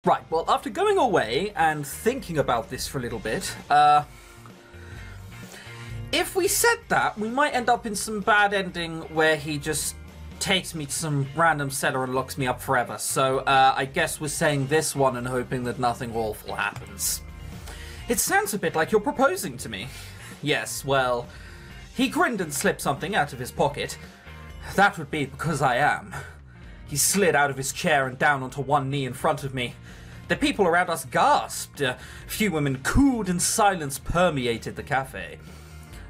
Right, well, after going away and thinking about this for a little bit, if we said that, we might end up in some bad ending where he just takes me to some random cellar and locks me up forever. So, I guess we're saying this one and hoping that nothing awful happens. It sounds a bit like you're proposing to me. Yes, well, he grinned and slipped something out of his pocket. That would be because I am. He slid out of his chair and down onto one knee in front of me. The people around us gasped. A few women cooed and silence permeated the cafe.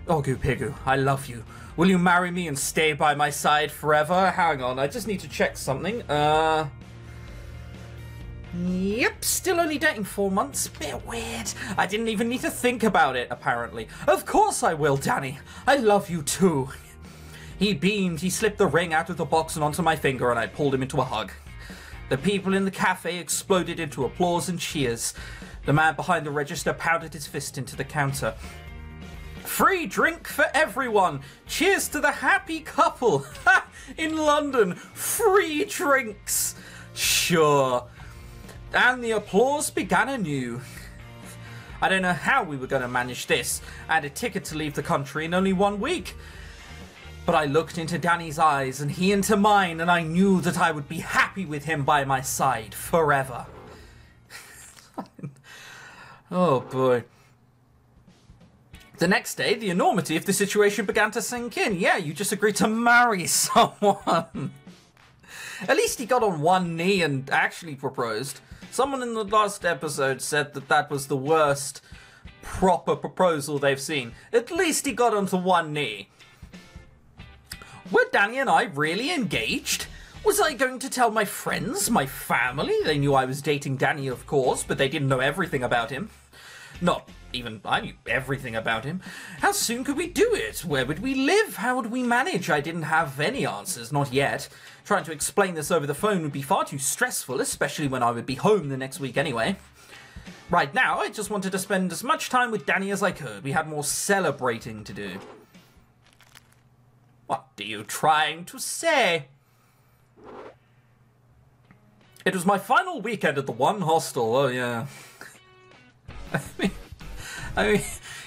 Ogu Pigu, I love you. Will you marry me and stay by my side forever? Hang on, I just need to check something. Yep, still only dating 4 months. Bit weird. I didn't even need to think about it, apparently. Of course I will, Danny. I love you too. He beamed, he slipped the ring out of the box and onto my finger, and I pulled him into a hug. The people in the cafe exploded into applause and cheers. The man behind the register pounded his fist into the counter. Free drink for everyone! Cheers to the happy couple! In London, free drinks! Sure. And the applause began anew. I don't know how we were going to manage this. I had a ticket to leave the country in only 1 week. But I looked into Danny's eyes and he into mine, and I knew that I would be happy with him by my side forever. Oh boy. The next day, the enormity of the situation began to sink in. Yeah, you just agreed to marry someone. At least he got on one knee and actually proposed. Someone in the last episode said that that was the worst proper proposal they've seen. At least he got onto one knee. Were Danny and I really engaged? Was I going to tell my friends, my family? They knew I was dating Danny, of course, but they didn't know everything about him. Not even I knew everything about him. How soon could we do it? Where would we live? How would we manage? I didn't have any answers, not yet. Trying to explain this over the phone would be far too stressful, especially when I would be home the next week anyway. Right now, I just wanted to spend as much time with Danny as I could. We had more celebrating to do. What are you trying to say? It was my final weekend at the one hostel. Oh, yeah. I mean,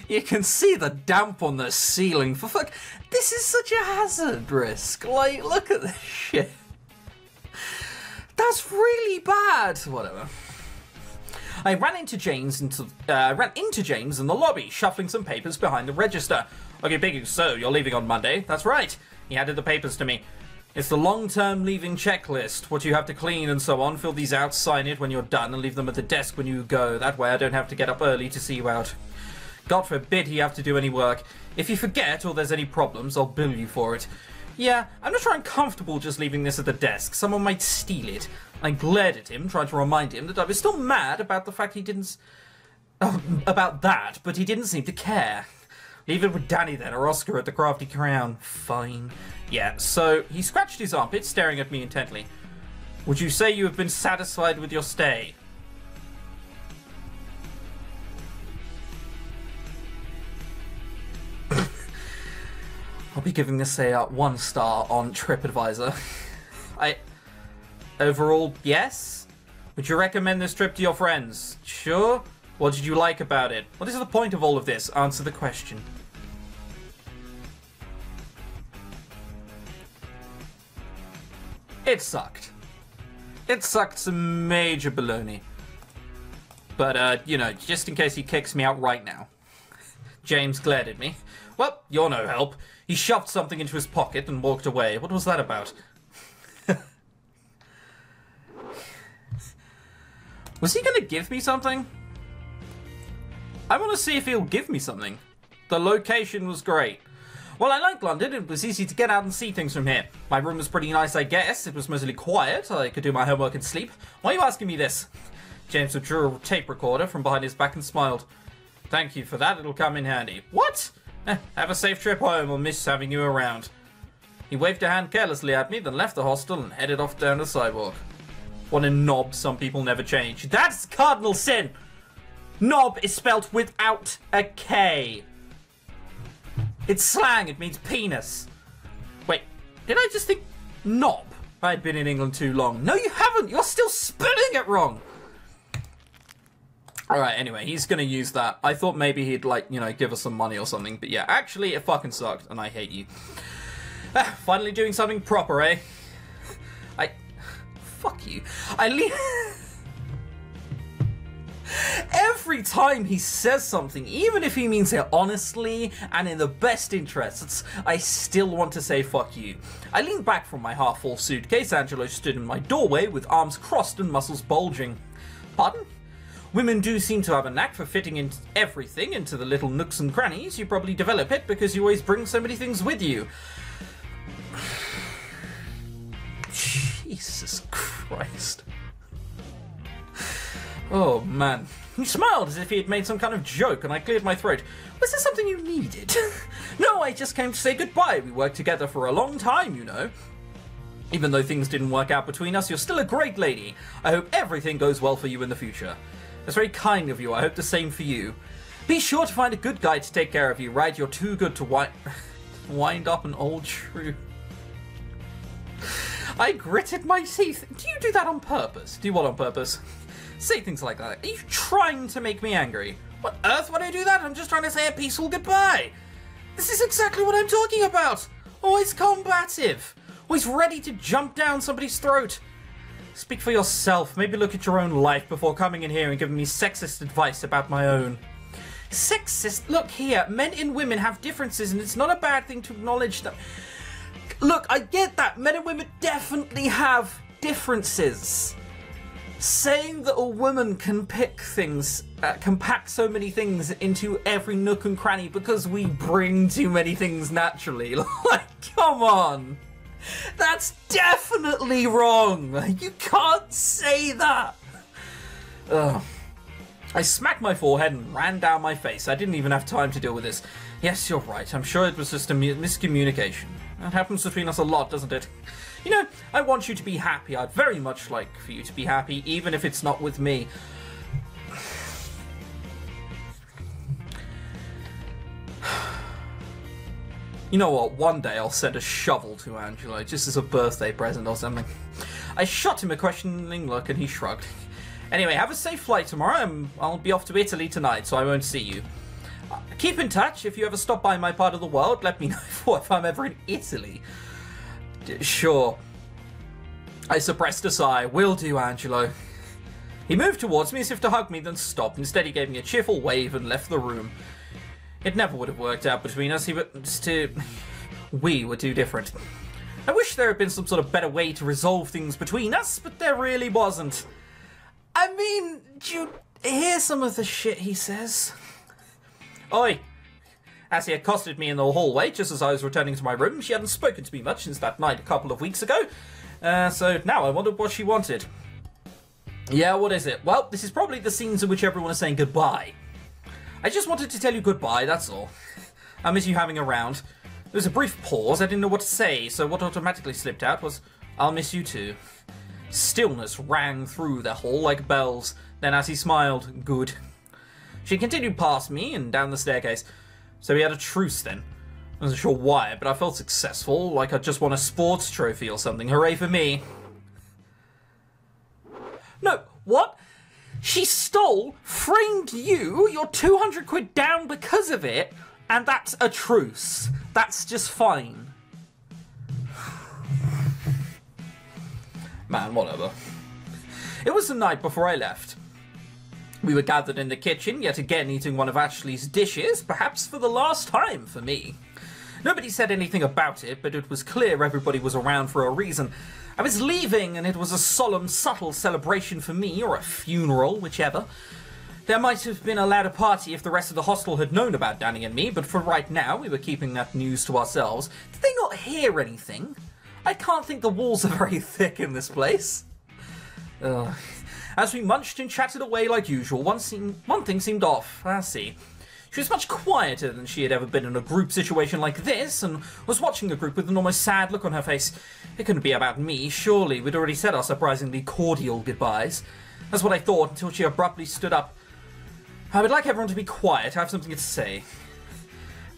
you can see the damp on the ceiling. For fuck, this is such a hazard risk. Like, look at this shit. That's really bad. Whatever. I ran into James in the lobby, shuffling some papers behind the register. Okay, Biggie, so you're leaving on Monday? That's right. He handed the papers to me. It's the long-term leaving checklist, what you have to clean and so on. Fill these out, sign it when you're done, and leave them at the desk when you go. That way I don't have to get up early to see you out. God forbid you have to do any work. If you forget or there's any problems, I'll bill you for it. Yeah, I'm not sure I'm comfortable just leaving this at the desk. Someone might steal it. I glared at him, trying to remind him that I was still mad about the fact he didn't... about that, but he didn't seem to care. Leave it with Danny then, or Oscar at the Crafty Crown. Fine. Yeah, so he scratched his armpit, staring at me intently. Would you say you have been satisfied with your stay? I'll be giving this a 1 star on TripAdvisor. Overall, yes? Would you recommend this trip to your friends? Sure? What did you like about it? What is the point of all of this? Answer the question. It sucked. It sucked some major baloney. But, you know, just in case he kicks me out right now. James glared at me. Well, you're no help. He shoved something into his pocket and walked away. What was that about? Was he going to give me something? I want to see if he'll give me something. The location was great. Well, I like London. It was easy to get out and see things from here. My room was pretty nice, I guess. It was mostly quiet. I could do my homework and sleep. Why are you asking me this? James withdrew a tape recorder from behind his back and smiled. Thank you for that. It'll come in handy. What? Have a safe trip home. I'll miss having you around. He waved a hand carelessly at me, then left the hostel and headed off down the sidewalk. What a knob. Some people never change. That's cardinal sin. Knob is spelt without a K. It's slang. It means penis. Wait, did I just think knob? I'd been in England too long. No, you haven't. You're still spelling it wrong. Alright, anyway, he's gonna use that. I thought maybe he'd, like, you know, give us some money or something. But yeah, actually, it fucking sucked, and I hate you. Finally doing something proper, eh? Fuck you. Every time he says something, even if he means it honestly and in the best interests, I still want to say fuck you. I leaned back from my half-full suitcase. Angelo stood in my doorway with arms crossed and muscles bulging. Pardon? Women do seem to have a knack for fitting in everything into the little nooks and crannies. You probably develop it because you always bring so many things with you. Jesus Christ. Oh, man. He smiled as if he had made some kind of joke, and I cleared my throat. Was there something you needed? No, I just came to say goodbye. We worked together for a long time, you know. Even though things didn't work out between us, you're still a great lady. I hope everything goes well for you in the future. That's very kind of you. I hope the same for you. Be sure to find a good guy to take care of you, right? You're too good to wind up an old shrew. I gritted my teeth. Do you do that on purpose? Do what on purpose? Say things like that. Are you trying to make me angry? What earth would I do that? I'm just trying to say a peaceful goodbye. This is exactly what I'm talking about. Always combative. Always ready to jump down somebody's throat. Speak for yourself. Maybe look at your own life before coming in here and giving me sexist advice about my own. Sexist? Look here. Men and women have differences, and it's not a bad thing to acknowledge them. Look, I get that. Men and women definitely have differences. Saying that a woman can pick things, can pack so many things into every nook and cranny because we bring too many things naturally. Like, come on. That's definitely wrong. You can't say that. Ugh. I smacked my forehead and ran down my face. I didn't even have time to deal with this. Yes, you're right. I'm sure it was just a miscommunication. That happens between us a lot, doesn't it? You know, I want you to be happy. I'd very much like for you to be happy, even if it's not with me. You know what? One day I'll send a shovel to Angelo, just as a birthday present or something. I shot him a questioning look and he shrugged. Anyway, have a safe flight tomorrow. I'll be off to Italy tonight, so I won't see you. Keep in touch. If you ever stop by my part of the world, let me know if I'm ever in Italy. Sure. I suppressed a sigh. Will do, Angelo. He moved towards me as if to hug me, then stopped. Instead, he gave me a cheerful wave and left the room. It never would have worked out between us. We were too different. I wish there had been some sort of better way to resolve things between us, but there really wasn't. I mean, do you hear some of the shit he says? Oi! As he accosted me in the hallway just as I was returning to my room. She hadn't spoken to me much since that night a couple of weeks ago. So now I wondered what she wanted. Yeah, what is it? Well, this is probably the scenes in which everyone is saying goodbye. I just wanted to tell you goodbye, that's all. I miss you having around. There was a brief pause. I didn't know what to say, so what automatically slipped out was, I'll miss you too. Stillness rang through the hall like bells. Then as he smiled, good. She continued past me and down the staircase. So we had a truce then. I wasn't sure why, but I felt successful, like I'd just won a sports trophy or something. Hooray for me. No, what? She stole, framed you, you're 200 quid down because of it, and that's a truce. That's just fine. Man, whatever. It was the night before I left. We were gathered in the kitchen, yet again eating one of Ashley's dishes, perhaps for the last time for me. Nobody said anything about it, but it was clear everybody was around for a reason. I was leaving, and it was a solemn, subtle celebration for me, or a funeral, whichever. There might have been a ladder party if the rest of the hostel had known about Danny and me, but for right now, we were keeping that news to ourselves. Did they not hear anything? I can't think the walls are very thick in this place. As we munched and chatted away like usual, one thing seemed off. I see. She was much quieter than she had ever been in a group situation like this, and was watching the group with an almost sad look on her face. It couldn't be about me, surely. We'd already said our surprisingly cordial goodbyes. That's what I thought, until she abruptly stood up. I would like everyone to be quiet. I have something to say.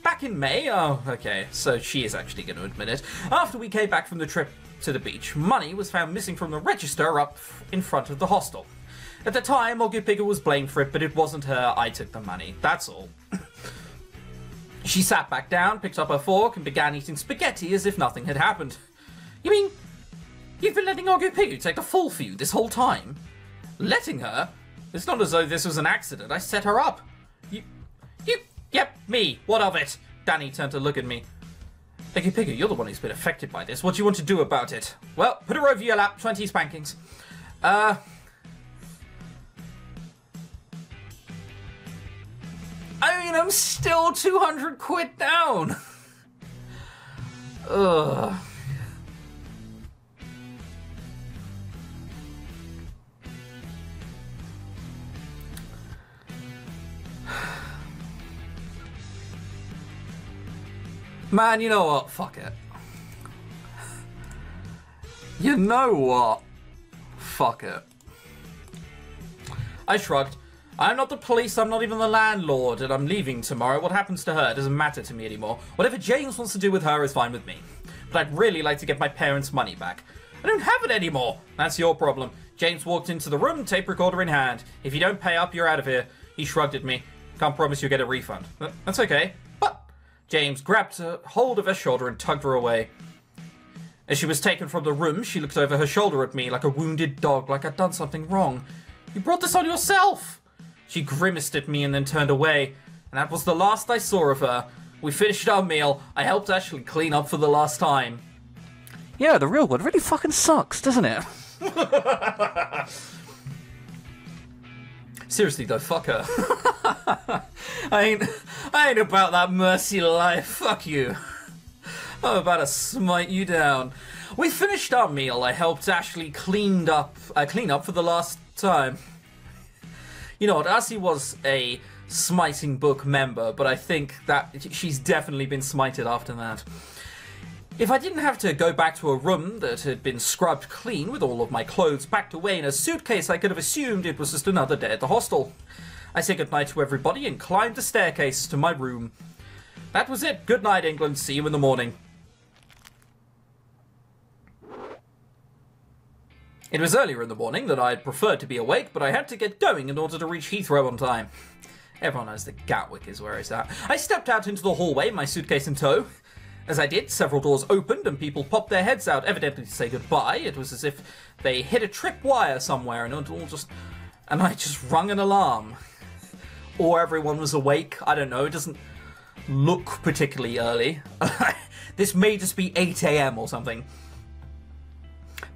Back in May, oh, okay, so she is actually going to admit it. After we came back from the trip to the beach, money was found missing from the register up in front of the hostel. At the time, Oggy Pigger was blamed for it, but it wasn't her. I took the money. That's all. She sat back down, picked up her fork, and began eating spaghetti as if nothing had happened. You mean you've been letting Oggy Pigger take the fall for you this whole time? Letting her? It's not as though this was an accident. I set her up. Yep, me. What of it? Danny turned to look at me. Oggy Pigger, you're the one who's been affected by this. What do you want to do about it? Well, put her over your lap. 20 spankings. I mean, I'm still 200 quid down. Ugh. Man, you know what? Fuck it. You know what? Fuck it. I shrugged. I'm not the police, I'm not even the landlord, and I'm leaving tomorrow. What happens to her doesn't matter to me anymore. Whatever James wants to do with her is fine with me. But I'd really like to get my parents' money back. I don't have it anymore. That's your problem. James walked into the room, tape recorder in hand. If you don't pay up, you're out of here. He shrugged at me. Can't promise you'll get a refund. That's okay. But James grabbed a hold of her shoulder and tugged her away. As she was taken from the room, she looked over her shoulder at me like a wounded dog, like I'd done something wrong. You brought this on yourself! She grimaced at me and then turned away, and that was the last I saw of her. We finished our meal. I helped Ashley clean up for the last time. Yeah, the real one really fucking sucks, doesn't it? Seriously though, fuck her. I ain't about that mercy life. Fuck you. I'm about to smite you down. We finished our meal. I helped Ashley clean up for the last time. You know what, Ashley was a smiting book member, but I think that she's definitely been smited after that. If I didn't have to go back to a room that had been scrubbed clean with all of my clothes packed away in a suitcase, I could have assumed it was just another day at the hostel. I said goodnight to everybody and climbed the staircase to my room. That was it. Good night, England. See you in the morning. It was earlier in the morning than I'd preferred to be awake, but I had to get going in order to reach Heathrow on time. Everyone knows that Gatwick is where it's at. I stepped out into the hallway, my suitcase in tow. As I did, several doors opened and people popped their heads out, evidently to say goodbye. It was as if they hit a tripwire somewhere and I just rung an alarm. Or everyone was awake. I don't know. It doesn't look particularly early. This may just be 8 AM or something.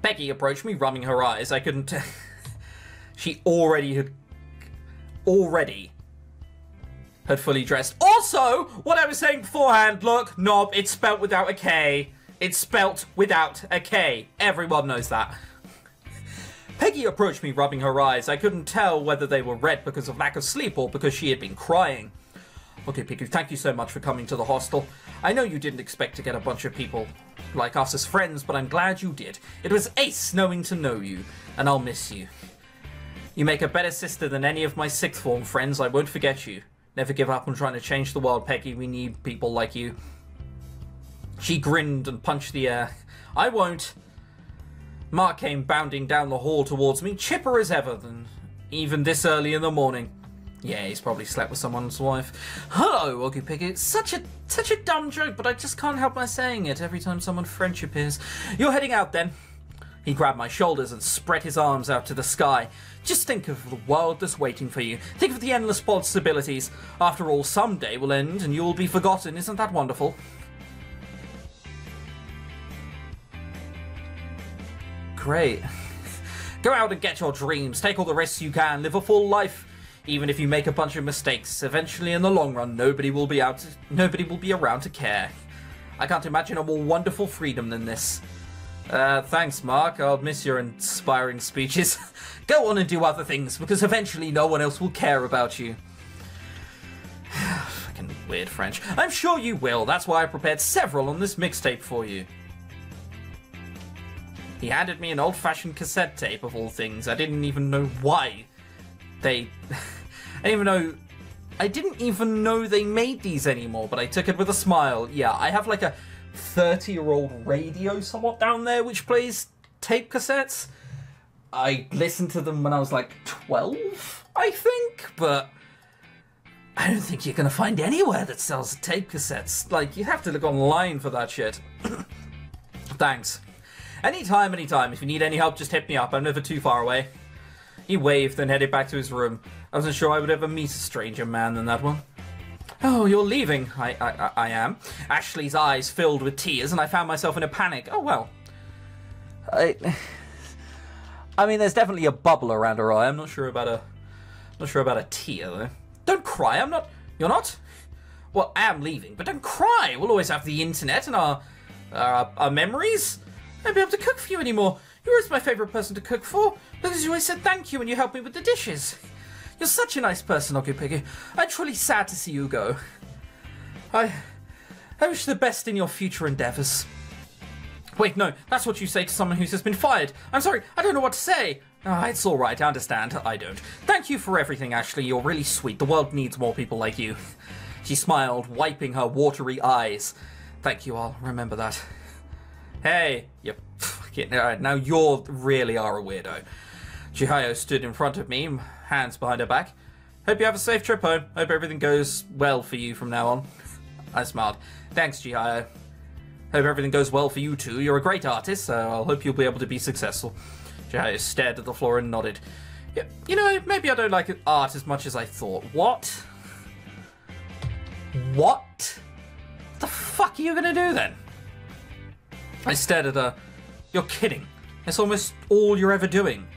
Becky approached me, rubbing her eyes. I couldn't... She already had fully dressed. Also, what I was saying beforehand, look, knob, it's spelt without a K. It's spelt without a K. Everyone knows that. Peggy approached me, rubbing her eyes. I couldn't tell whether they were red because of lack of sleep or because she had been crying. Okay, Peggy, thank you so much for coming to the hostel. I know you didn't expect to get a bunch of people like us as friends, but I'm glad you did. It was ace knowing to know you, and I'll miss you. You make a better sister than any of my sixth form friends. I won't forget you. Never give up on trying to change the world, Peggy. We need people like you. She grinned and punched the air. I won't. Mark came bounding down the hall towards me, chipper as ever, even this early in the morning. Yeah, he's probably slept with someone's wife. Hello, Oggy Piggy. It's such a dumb joke, but I just can't help my saying it every time someone French appears. You're heading out then. He grabbed my shoulders and spread his arms out to the sky. Just think of the world that's waiting for you. Think of the endless possibilities. After all, someday will end and you will be forgotten. Isn't that wonderful? Great. Go out and get your dreams. Take all the risks you can. Live a full life. Even if you make a bunch of mistakes, eventually in the long run, nobody will be around to care. I can't imagine a more wonderful freedom than this. Thanks, Mark. I'll miss your inspiring speeches. Go on and do other things, because eventually no one else will care about you. Fucking weird French. I'm sure you will. That's why I prepared several on this mixtape for you. He handed me an old-fashioned cassette tape, of all things. I didn't even know why they... I didn't even know they made these anymore, but I took it with a smile. Yeah, I have like a 30-year-old radio somewhat down there which plays tape cassettes. I listened to them when I was like 12, I think, but I don't think you're going to find anywhere that sells tape cassettes. Like, you have to look online for that shit. Thanks. Anytime. If you need any help, just hit me up. I'm never too far away. He waved, then headed back to his room. I wasn't sure I would ever meet a stranger man than that one. Oh, you're leaving. I am. Ashley's eyes filled with tears, and I found myself in a panic. Oh, well. I mean, there's definitely a bubble around her eye. I'm not sure about a tear, though. Don't cry, I'm not... You're not? Well, I am leaving, but don't cry. We'll always have the internet and our memories. I won't be able to cook for you anymore. You're always my favourite person to cook for, because you always said thank you when you helped me with the dishes. You're such a nice person, Oggy Piggy. I'm truly sad to see you go. I wish the best in your future endeavours. Wait, no, that's what you say to someone who's just been fired. I'm sorry, I don't know what to say. It's alright, I understand. I don't. Thank you for everything, Ashley. You're really sweet. The world needs more people like you. She smiled, wiping her watery eyes. Thank you, I'll remember that. Hey, you fucking... now you really are a weirdo. Chihaya stood in front of me, hands behind her back. Hope you have a safe trip home. Hope everything goes well for you from now on. I smiled. Thanks, Chihaya. Hope everything goes well for you too. You're a great artist, so I'll hope you'll be able to be successful. Chihaya stared at the floor and nodded. Yeah, you know, maybe I don't like art as much as I thought. What? What the fuck are you gonna do then? I stared at her. You're kidding. That's almost all you're ever doing.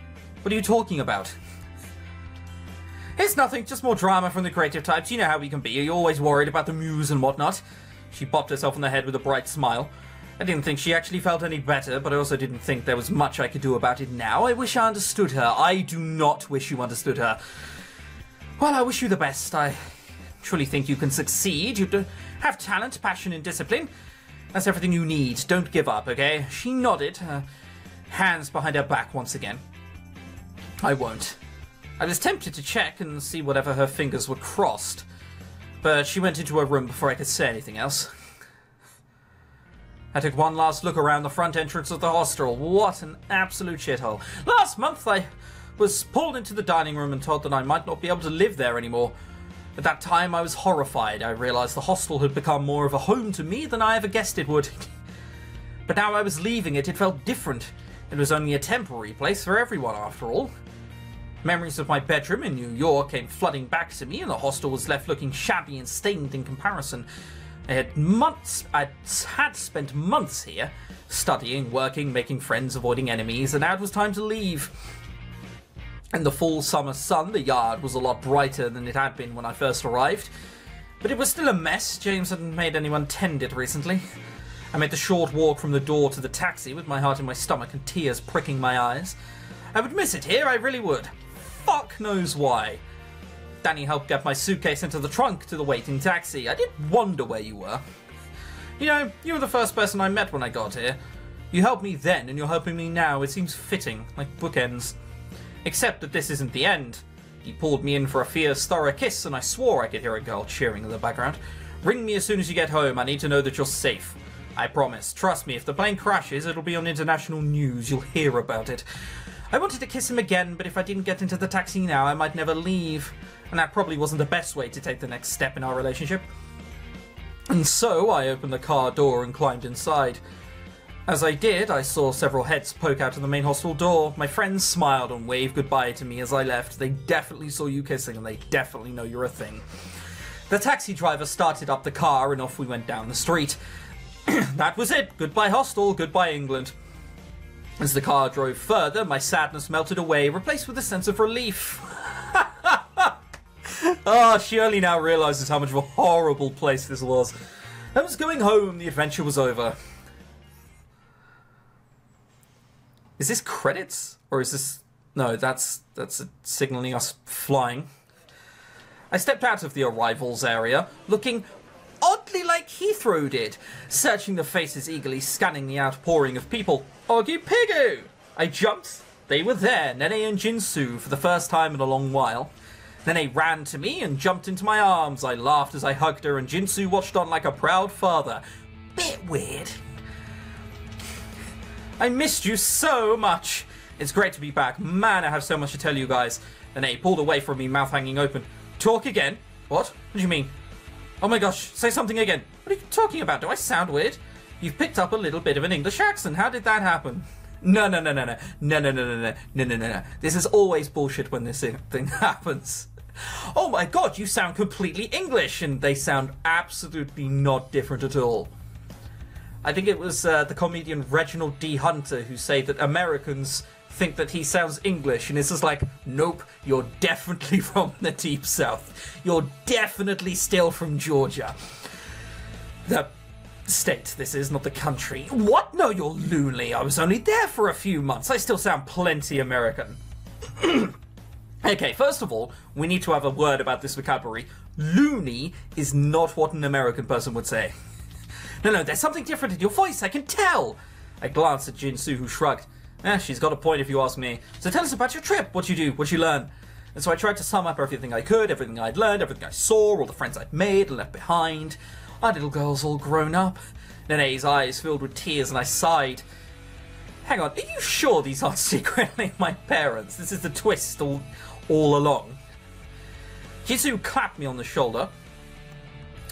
What are you talking about? It's nothing, just more drama from the creative types. You know how we can be. You're always worried about the muse and whatnot. She bopped herself on the head with a bright smile. I didn't think she actually felt any better, but I also didn't think there was much I could do about it now. I wish I understood her. I do not wish you understood her. Well, I wish you the best. I truly think you can succeed. You have talent, passion, and discipline. That's everything you need. Don't give up, okay? She nodded, her hands behind her back once again. I won't. I was tempted to check and see whatever her fingers were crossed, but she went into her room before I could say anything else. I took one last look around the front entrance of the hostel. What an absolute shithole. Last month I was pulled into the dining room and told that I might not be able to live there anymore. At that time I was horrified. I realised the hostel had become more of a home to me than I ever guessed it would. But now I was leaving it, it felt different. It was only a temporary place for everyone after all. Memories of my bedroom in New York came flooding back to me, and the hostel was left looking shabby and stained in comparison. I had spent months here, studying, working, making friends, avoiding enemies, and now it was time to leave. In the full summer sun, the yard was a lot brighter than it had been when I first arrived, but it was still a mess. James hadn't made anyone tend it recently. I made the short walk from the door to the taxi with my heart in my stomach and tears pricking my eyes. I would miss it here, I really would. Fuck knows why. Danny helped get my suitcase into the trunk to the waiting taxi. I did wonder where you were. You know, you were the first person I met when I got here. You helped me then, and you're helping me now. It seems fitting, like bookends. Except that this isn't the end. He pulled me in for a fierce, thorough kiss, and I swore I could hear a girl cheering in the background. Ring me as soon as you get home. I need to know that you're safe. I promise. Trust me, if the plane crashes, it'll be on international news. You'll hear about it. I wanted to kiss him again, but if I didn't get into the taxi now, I might never leave. And that probably wasn't the best way to take the next step in our relationship. And so I opened the car door and climbed inside. As I did, I saw several heads poke out of the main hostel door. My friends smiled and waved goodbye to me as I left. They definitely saw you kissing, and they definitely know you're a thing. The taxi driver started up the car, and off we went down the street. That was it. Goodbye hostel, goodbye England. As the car drove further, my sadness melted away, replaced with a sense of relief. Oh, she only now realises how much of a horrible place this was. I was going home, the adventure was over. Is this credits? Or is this... No, that's signalling us flying. I stepped out of the arrivals area, looking oddly like Heathrow did, searching the faces eagerly, scanning the outpouring of people. Oggy Piggy! I jumped. They were there, Nene and Jinsu, for the first time in a long while. Nene ran to me and jumped into my arms. I laughed as I hugged her, and Jinsu watched on like a proud father. Bit weird. I missed you so much. It's great to be back. Man, I have so much to tell you guys. Then he pulled away from me, mouth hanging open. Talk again? What? What do you mean? Oh my gosh, say something again. What are you talking about? Do I sound weird? You've picked up a little bit of an English accent. How did that happen? No. This is always bullshit when this thing happens. Oh my god, you sound completely English, and they sound absolutely not different at all. I think it was the comedian Reginald D. Hunter who said that Americans think that he sounds English, and it's just like, nope, you're definitely from the Deep South. You're definitely still from Georgia. The state, this is, not the country. What? No, you're loony. I was only there for a few months. I still sound plenty American. Okay, first of all, we need to have a word about this vocabulary. Loony is not what an American person would say. No, there's something different in your voice, I can tell. I glanced at Jinsu, who shrugged. She's got a point if you ask me. So tell us about your trip. What'd you do? What'd you learn? And so I tried to sum up everything I could, everything I'd learned, everything I saw, all the friends I'd made and left behind. Our little girl's all grown up. Nene's eyes filled with tears, and I sighed. Hang on, are you sure these aren't secretly my parents? This is the twist all along. Jinsu clapped me on the shoulder.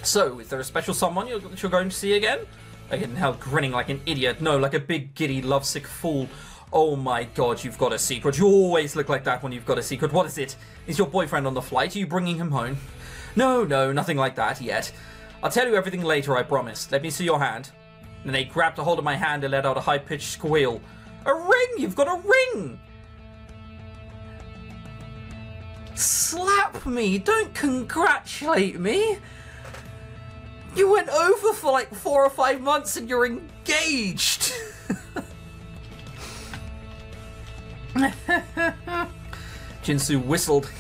So, is there a special someone you're going to see again? I couldn't help grinning like an idiot. No, like a big, giddy, lovesick fool. Oh my god, you've got a secret. You always look like that when you've got a secret. What is it? Is your boyfriend on the flight? Are you bringing him home? No, nothing like that yet. I'll tell you everything later, I promise. Let me see your hand. And they grabbed a hold of my hand and let out a high-pitched squeal. A ring! You've got a ring! Slap me! Don't congratulate me! You went over for like 4 or 5 months and you're engaged! Jinsu whistled.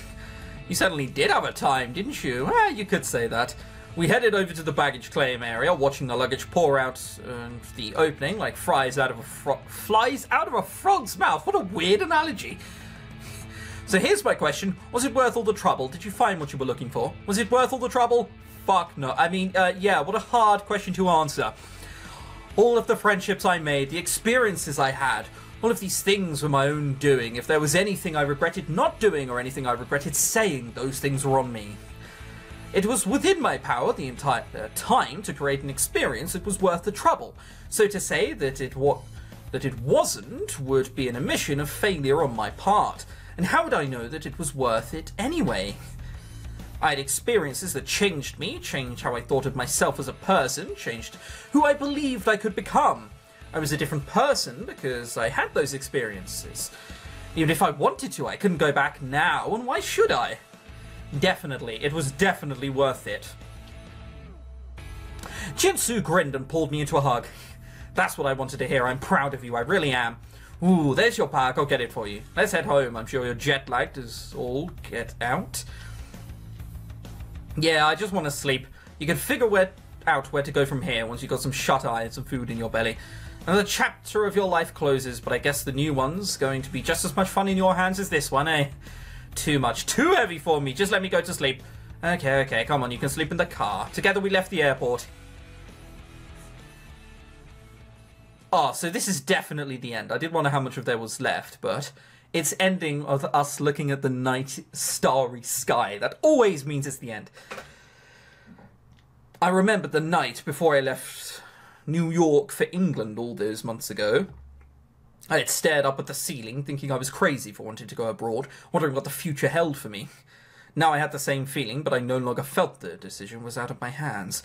You certainly did have a time, didn't you? You could say that. We headed over to the baggage claim area, watching the luggage pour out the opening like flies out of a frog's mouth. What a weird analogy. So here's my question. Was it worth all the trouble? Did you find what you were looking for? Was it worth all the trouble? Fuck no. I mean, yeah, what a hard question to answer. All of the friendships I made, the experiences I had, all of these things were my own doing. If there was anything I regretted not doing or anything I regretted saying, those things were on me. It was within my power the entire time to create an experience that was worth the trouble. So to say that it wasn't would be an admission of failure on my part. And how would I know that it was worth it anyway? I had experiences that changed me, changed how I thought of myself as a person, changed who I believed I could become. I was a different person because I had those experiences. Even if I wanted to, I couldn't go back now, and why should I? Definitely, it was definitely worth it. Jinsu grinned and pulled me into a hug. That's what I wanted to hear. I'm proud of you, I really am. Ooh, there's your park, I'll get it for you. Let's head home, I'm sure you're jet-lagged as all get out. Yeah, I just want to sleep. You can figure out where to go from here once you've got some shut-eye and some food in your belly. Another chapter of your life closes, but I guess the new one's going to be just as much fun in your hands as this one, eh? Too much, too heavy for me. Just let me go to sleep. Okay, come on, you can sleep in the car. Together we left the airport. Oh, so this is definitely the end. I did wonder how much of there was left, but it's ending of us looking at the night starry sky. That always means it's the end. I remember the night before I left New York for England all those months ago. I had stared up at the ceiling, thinking I was crazy for wanting to go abroad, wondering what the future held for me. Now I had the same feeling, but I no longer felt the decision was out of my hands.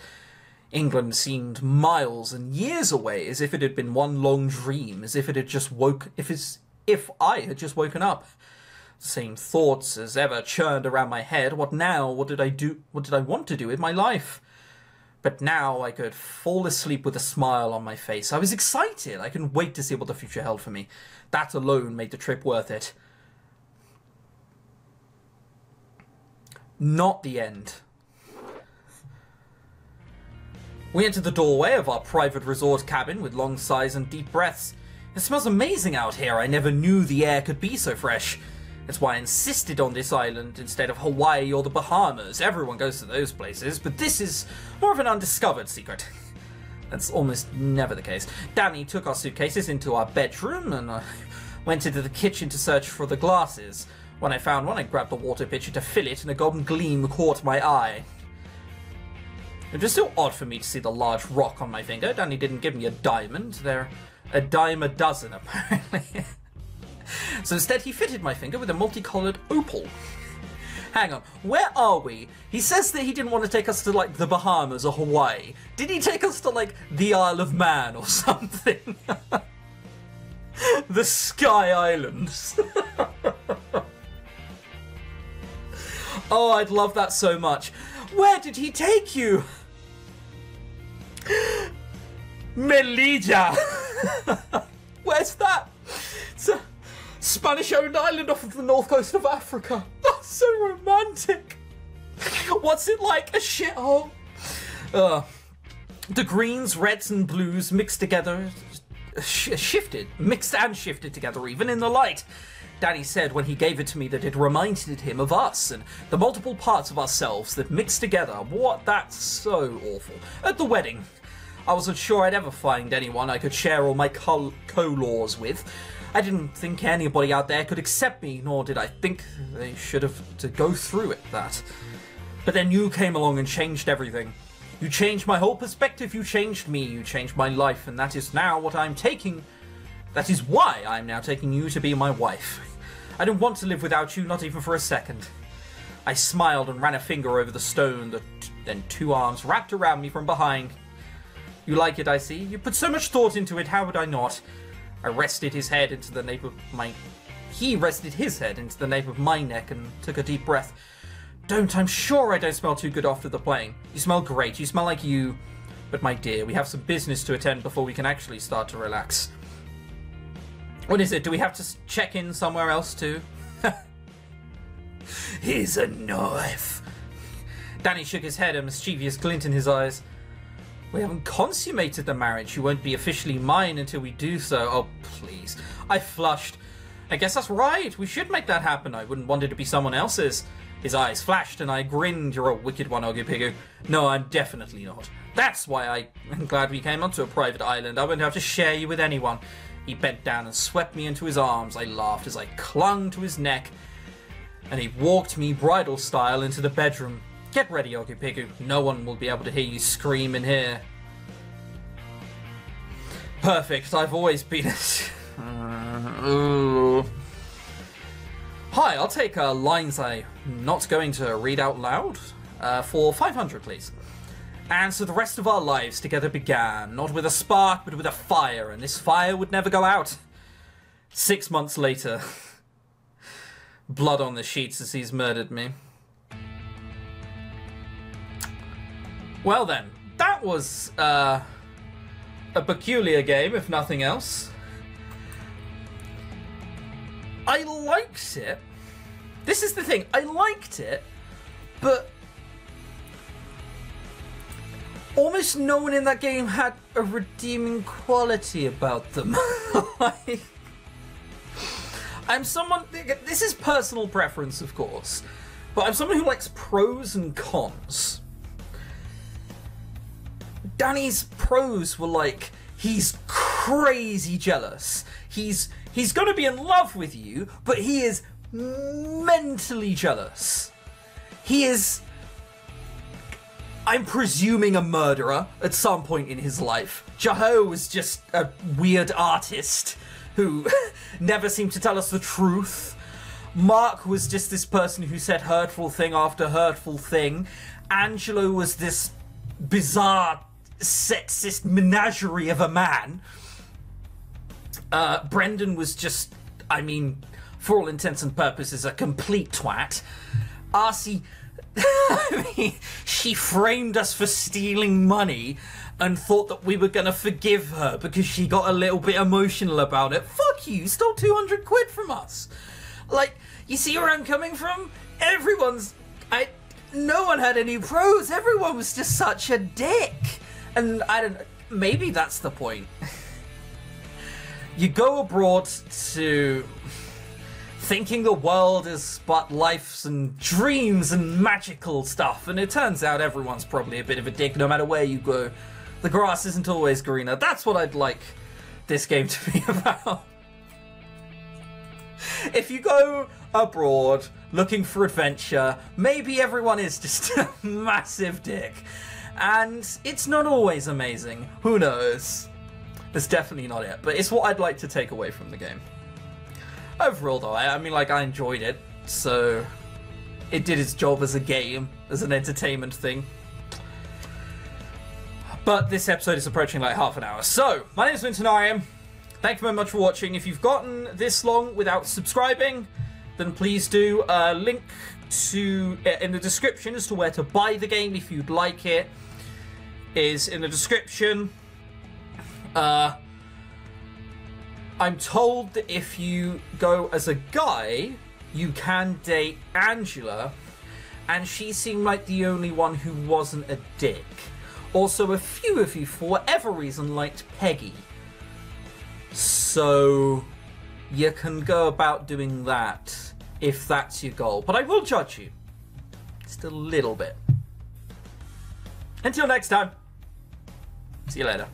England seemed miles and years away, as if it had been one long dream, as if it had just if I had just woken up. The same thoughts as ever churned around my head. What now? What did I want to do with my life? But now I could fall asleep with a smile on my face. I was excited. I couldn't wait to see what the future held for me. That alone made the trip worth it. Not the end. We entered the doorway of our private resort cabin with long sighs and deep breaths. It smells amazing out here. I never knew the air could be so fresh. That's why I insisted on this island instead of Hawaii or the Bahamas. Everyone goes to those places, but this is more of an undiscovered secret. That's almost never the case. Danny took our suitcases into our bedroom, and Went into the kitchen to search for the glasses. When I found one, I grabbed the water pitcher to fill it, and a golden gleam caught my eye. It was still odd for me to see the large rock on my finger. Danny didn't give me a diamond. They're a dime a dozen, apparently. So instead, he fitted my finger with a multicolored opal. Hang on, where are we? He says that he didn't want to take us to, like, the Bahamas or Hawaii. Did he take us to, like, the Isle of Man or something? The Sky Islands. Oh, I'd love that so much. Where did he take you? Melilla. Where's that? It's a Spanish-owned island off of the north coast of Africa. Oh, so romantic. What's it like? A shithole? The greens, reds, and blues mixed together, mixed and shifted together, even in the light. Danny said when he gave it to me that it reminded him of us and the multiple parts of ourselves that mixed together. What? That's so awful. At the wedding, I wasn't sure I'd ever find anyone I could share all my co-laws with. I didn't think anybody out there could accept me, nor did I think they should have to go through it, that. But then you came along and changed everything. You changed my whole perspective, you changed me, you changed my life, and that is now what I'm taking. That is why I'm now taking you to be my wife. I don't want to live without you, not even for a second. I smiled and ran a finger over the stone, then two arms wrapped around me from behind. You like it, I see. You put so much thought into it, how would I not? I rested his head into the nape of my... He rested his head into the nape of my neck and took a deep breath. I'm sure I don't smell too good after the plane. You smell great, you smell like you. But my dear, we have some business to attend before we can actually start to relax. What is it? Do we have to check in somewhere else too? Here's a knife. Danny shook his head, a mischievous glint in his eyes. We haven't consummated the marriage. You won't be officially mine until we do so. Oh, please. I flushed. I guess that's right. We should make that happen. I wouldn't want it to be someone else's. His eyes flashed and I grinned. You're a wicked one, Ogipigu. No, I'm definitely not. That's why I'm glad we came onto a private island. I won't have to share you with anyone. He bent down and swept me into his arms. I laughed as I clung to his neck, and he walked me bridal style into the bedroom. Get ready, Ogipigu. No one will be able to hear you scream in here. Perfect. I've always been... Hi, I'll take lines I'm not going to read out loud. For 500, please. And so the rest of our lives together began, not with a spark, but with a fire, and this fire would never go out. 6 months later, blood on the sheets as he's murdered me. Well then, that was a peculiar game, if nothing else. I liked it. This is the thing, I liked it, but almost no one in that game had a redeeming quality about them. Like, I'm someone... This is personal preference, of course, but I'm someone who likes pros and cons. Danny's pros were like, he's crazy jealous. He's gonna be in love with you, but he is mentally jealous. He is... I'm presuming a murderer at some point in his life. Jaho was just a weird artist who never seemed to tell us the truth. Mark was just this person who said hurtful thing after hurtful thing. Angelo was this bizarre, sexist menagerie of a man. Brendan was just, I mean, for all intents and purposes, a complete twat. Arcee... I mean, she framed us for stealing money and thought that we were going to forgive her because she got a little bit emotional about it. Fuck you, you stole 200 quid from us. Like, you see where I'm coming from? No one had any pros. Everyone was just such a dick. And I don't know, maybe that's the point. You go abroad to... thinking the world is but lives and dreams and magical stuff, and it turns out everyone's probably a bit of a dick no matter where you go. The grass isn't always greener. That's what I'd like this game to be about. If you go abroad looking for adventure, maybe everyone is just a massive dick. And it's not always amazing. Who knows? That's definitely not it. But it's what I'd like to take away from the game. Overall, though, I mean, like, I enjoyed it. So it did its job as a game, as an entertainment thing. But this episode is approaching like half an hour. So, my name is ChrisTenarium. Thank you very much for watching. If you've gotten this long without subscribing, then please do. Link to in the description as to where to buy the game if you'd like it is in the description. I'm told that if you go as a guy, you can date Angela, and she seemed like the only one who wasn't a dick. Also, a few of you, for whatever reason, liked Peggy. So, you can go about doing that if that's your goal. But I will judge you. Just a little bit. Until next time. See you later.